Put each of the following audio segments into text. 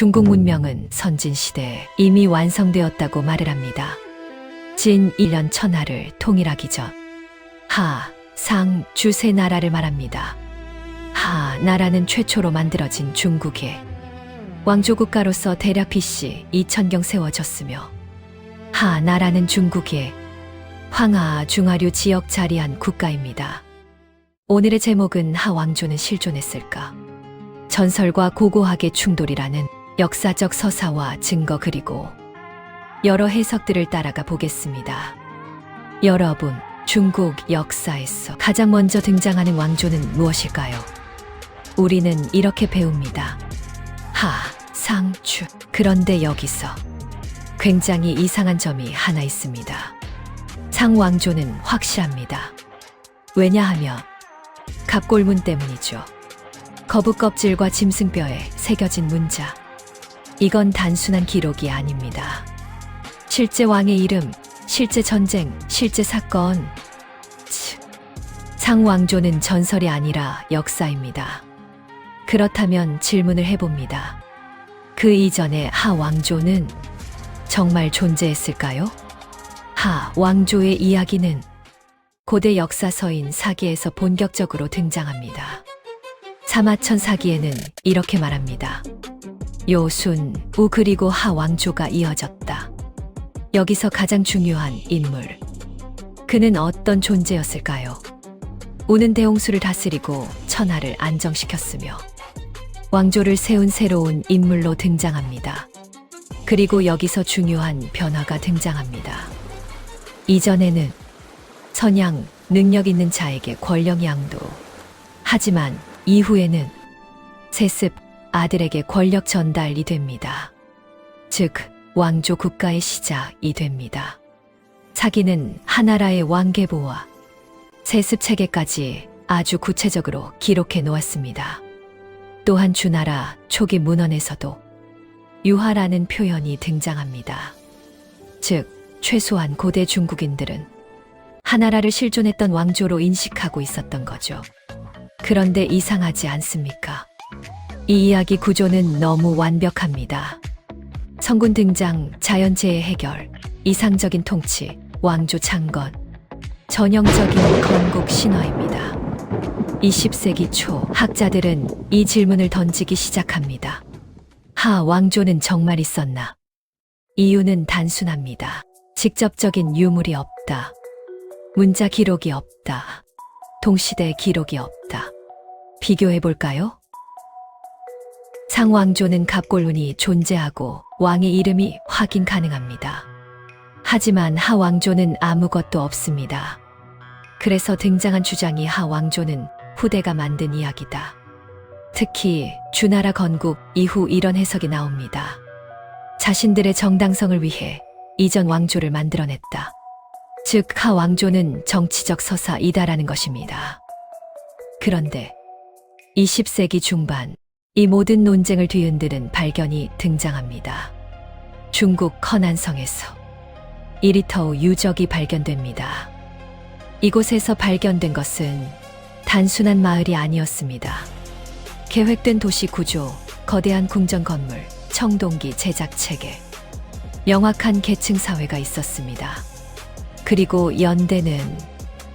중국 문명은 선진시대에 이미 완성되었다고 말을 합니다. 진 1년 천하를 통일하기 전 하, 상, 주 세 나라를 말합니다. 하 나라는 최초로 만들어진 중국에 왕조국가로서 대략 BC 2000경 세워졌으며 하 나라는 중국의 황하, 중하류 지역 자리한 국가입니다. 오늘의 제목은 하 왕조는 실존했을까? 전설과 고고학의 충돌이라는 역사적 서사와 증거 그리고 여러 해석들을 따라가 보겠습니다. 여러분, 중국 역사에서 가장 먼저 등장하는 왕조는 무엇일까요? 우리는 이렇게 배웁니다. 하, 상, 주. 그런데 여기서 굉장히 이상한 점이 하나 있습니다. 상 왕조는 확실합니다. 왜냐하면 갑골문 때문이죠. 거북 껍질과 짐승뼈에 새겨진 문자. 이건 단순한 기록이 아닙니다. 실제 왕의 이름, 실제 전쟁, 실제 사건. 상 왕조는 전설이 아니라 역사입니다. 그렇다면 질문을 해봅니다. 그 이전의 하 왕조는 정말 존재했을까요? 하 왕조의 이야기는 고대 역사서인 사기에서 본격적으로 등장합니다. 사마천 사기에는 이렇게 말합니다. 요순, 우 그리고 하 왕조가 이어졌다. 여기서 가장 중요한 인물. 그는 어떤 존재였을까요? 우는 대홍수를 다스리고 천하를 안정시켰으며 왕조를 세운 새로운 인물로 등장합니다. 그리고 여기서 중요한 변화가 등장합니다. 이전에는 선양, 능력 있는 자에게 권력 양도. 하지만 이후에는 세습, 아들에게 권력 전달이 됩니다. 즉, 왕조 국가의 시작이 됩니다. 사기는 하나라의 왕계보와 세습 체계까지 아주 구체적으로 기록해 놓았습니다. 또한 주나라 초기 문헌에서도 유하라는 표현이 등장합니다. 즉, 최소한 고대 중국인들은 하나라를 실존했던 왕조로 인식하고 있었던 거죠. 그런데 이상하지 않습니까? 이 이야기 구조는 너무 완벽합니다. 성군 등장, 자연재해 해결, 이상적인 통치, 왕조 창건, 전형적인 건국 신화입니다. 20세기 초 학자들은 이 질문을 던지기 시작합니다. 하 왕조는 정말 있었나? 이유는 단순합니다. 직접적인 유물이 없다. 문자 기록이 없다. 동시대 기록이 없다. 비교해볼까요? 상왕조는 갑골문이 존재하고 왕의 이름이 확인 가능합니다. 하지만 하왕조는 아무것도 없습니다. 그래서 등장한 주장이 하왕조는 후대가 만든 이야기다. 특히 주나라 건국 이후 이런 해석이 나옵니다. 자신들의 정당성을 위해 이전 왕조를 만들어냈다. 즉, 하왕조는 정치적 서사이다라는 것입니다. 그런데 20세기 중반 이 모든 논쟁을 뒤흔드는 발견이 등장합니다. 중국 허난성에서 이리터우 유적이 발견됩니다. 이곳에서 발견된 것은 단순한 마을이 아니었습니다. 계획된 도시 구조, 거대한 궁전 건물, 청동기 제작 체계, 명확한 계층 사회가 있었습니다. 그리고 연대는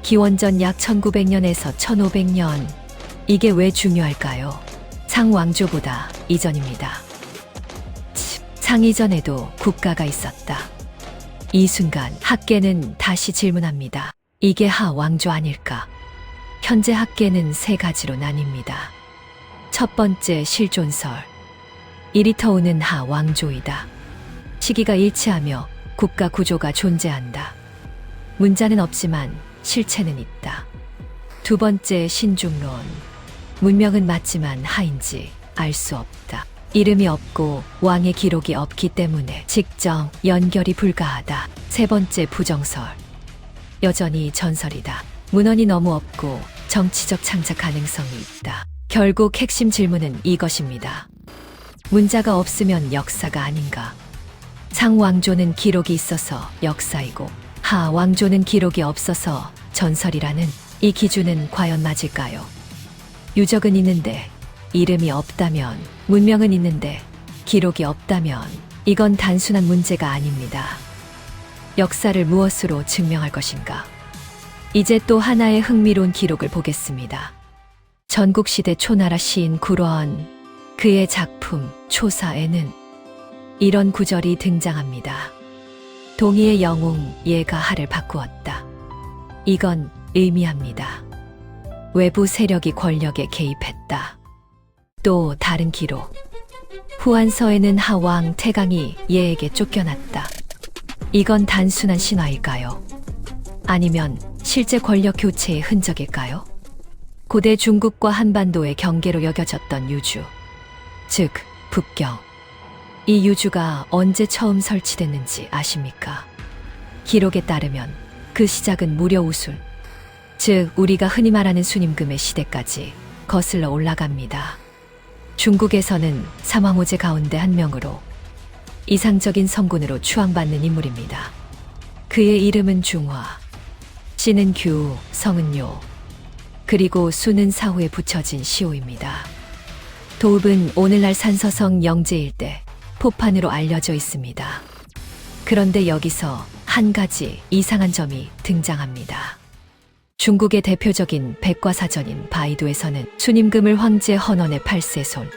기원전 약 1900년에서 1500년. 이게 왜 중요할까요? 상왕조보다 이전입니다. 상 이전에도 국가가 있었다. 이 순간 학계는 다시 질문합니다. 이게 하왕조 아닐까? 현재 학계는 세 가지로 나뉩니다. 첫 번째 실존설. 이리터우는 하왕조이다. 시기가 일치하며 국가 구조가 존재한다. 문자는 없지만 실체는 있다. 두 번째 신중론. 문명은 맞지만 하인지 알 수 없다. 이름이 없고 왕의 기록이 없기 때문에 직접 연결이 불가하다. 세 번째 부정설. 여전히 전설이다. 문헌이 너무 없고 정치적 창작 가능성이 있다. 결국 핵심 질문은 이것입니다. 문자가 없으면 역사가 아닌가? 상왕조는 기록이 있어서 역사이고 하왕조는 기록이 없어서 전설이라는 이 기준은 과연 맞을까요? 유적은 있는데 이름이 없다면, 문명은 있는데 기록이 없다면 이건 단순한 문제가 아닙니다. 역사를 무엇으로 증명할 것인가? 이제 또 하나의 흥미로운 기록을 보겠습니다. 전국시대 초나라 시인 구로원, 그의 작품 초사에는 이런 구절이 등장합니다. 동의의 영웅 예가 하를 바꾸었다. 이건 의미합니다. 외부 세력이 권력에 개입했다. 또 다른 기록. 후한서에는 하왕 태강이 예에게 쫓겨났다. 이건 단순한 신화일까요? 아니면 실제 권력 교체의 흔적일까요? 고대 중국과 한반도의 경계로 여겨졌던 유주, 즉 북경. 이 유주가 언제 처음 설치됐는지 아십니까? 기록에 따르면 그 시작은 무려 우순, 즉 우리가 흔히 말하는 순임금의 시대까지 거슬러 올라갑니다. 중국에서는 삼왕오제 가운데 한 명으로 이상적인 성군으로 추앙받는 인물입니다. 그의 이름은 중화, 씨는 규, 성은 요, 그리고 수는 사후에 붙여진 시호입니다. 도읍은 오늘날 산서성 영제 일대 포판으로 알려져 있습니다. 그런데 여기서 한 가지 이상한 점이 등장합니다. 중국의 대표적인 백과사전인 바이두에서는 순임금을 황제 헌원의 8세손,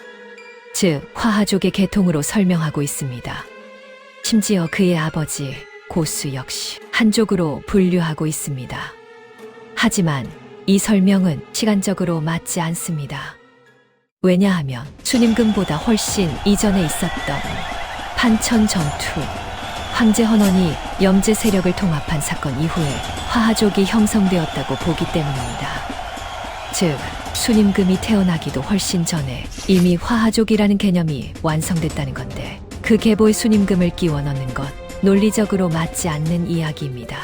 즉 화하족의 계통으로 설명하고 있습니다. 심지어 그의 아버지 고수 역시 한족으로 분류하고 있습니다. 하지만 이 설명은 시간적으로 맞지 않습니다. 왜냐하면 순임금보다 훨씬 이전에 있었던 판천 전투, 황제 헌원이 염제 세력을 통합한 사건 이후에 화하족이 형성되었다고 보기 때문입니다. 즉 순임금이 태어나기도 훨씬 전에 이미 화하족이라는 개념이 완성됐다는 건데, 그 계보에 순임금을 끼워 넣는 것 논리적으로 맞지 않는 이야기입니다.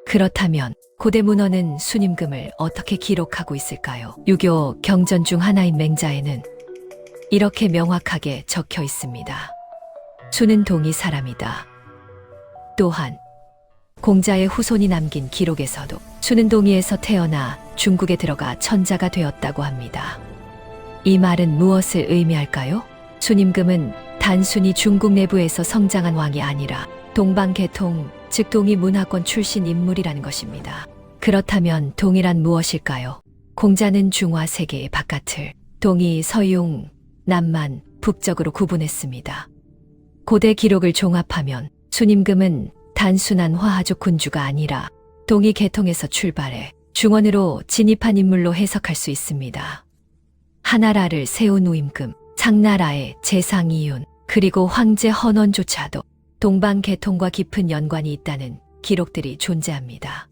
그렇다면 고대 문헌은 순임금을 어떻게 기록하고 있을까요? 유교 경전 중 하나인 맹자에는 이렇게 명확하게 적혀 있습니다. 수는 동이 사람이다. 또한 공자의 후손이 남긴 기록에서도 수는 동이에서 태어나 중국에 들어가 천자가 되었다고 합니다. 이 말은 무엇을 의미할까요? 순임금은 단순히 중국 내부에서 성장한 왕이 아니라 동방계통, 즉 동이 문화권 출신 인물이라는 것입니다. 그렇다면 동이란 무엇일까요? 공자는 중화 세계의 바깥을 동이, 서융, 남만, 북쪽으로 구분했습니다. 고대 기록을 종합하면 순임금은 단순한 화하족 군주가 아니라 동이 계통에서 출발해 중원으로 진입한 인물로 해석할 수 있습니다. 하나라를 세운 우임금, 상나라의 제상이윤, 그리고 황제 헌원조차도 동방 계통과 깊은 연관이 있다는 기록들이 존재합니다.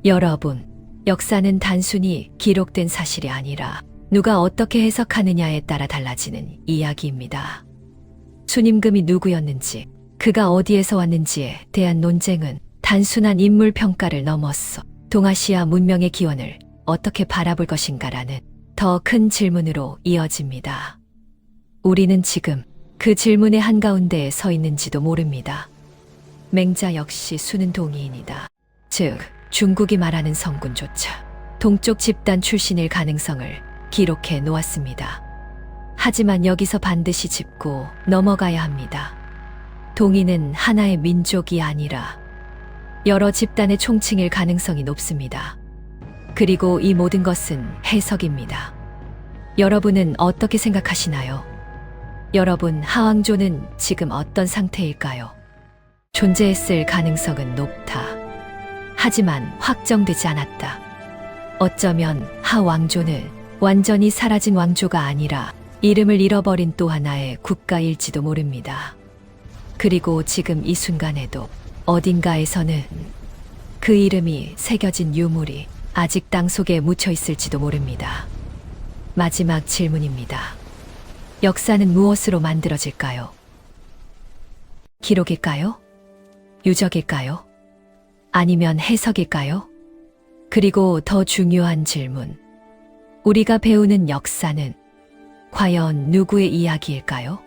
여러분, 역사는 단순히 기록된 사실이 아니라 누가 어떻게 해석하느냐에 따라 달라지는 이야기입니다. 순임금이 누구였는지, 그가 어디에서 왔는지에 대한 논쟁은 단순한 인물 평가를 넘어서 동아시아 문명의 기원을 어떻게 바라볼 것인가라는 더 큰 질문으로 이어집니다. 우리는 지금 그 질문의 한가운데에 서 있는지도 모릅니다. 맹자 역시 수는 동이인이다. 즉, 중국이 말하는 성군조차 동쪽 집단 출신일 가능성을 기록해 놓았습니다. 하지만 여기서 반드시 짚고 넘어가야 합니다. 동이는 하나의 민족이 아니라 여러 집단의 총칭일 가능성이 높습니다. 그리고 이 모든 것은 해석입니다. 여러분은 어떻게 생각하시나요? 여러분, 하왕조는 지금 어떤 상태일까요? 존재했을 가능성은 높다. 하지만 확정되지 않았다. 어쩌면 하왕조는 완전히 사라진 왕조가 아니라 이름을 잃어버린 또 하나의 국가일지도 모릅니다. 그리고 지금 이 순간에도 어딘가에서는 그 이름이 새겨진 유물이 아직 땅속에 묻혀 있을지도 모릅니다. 마지막 질문입니다. 역사는 무엇으로 만들어질까요? 기록일까요? 유적일까요? 아니면 해석일까요? 그리고 더 중요한 질문. 우리가 배우는 역사는 과연 누구의 이야기일까요?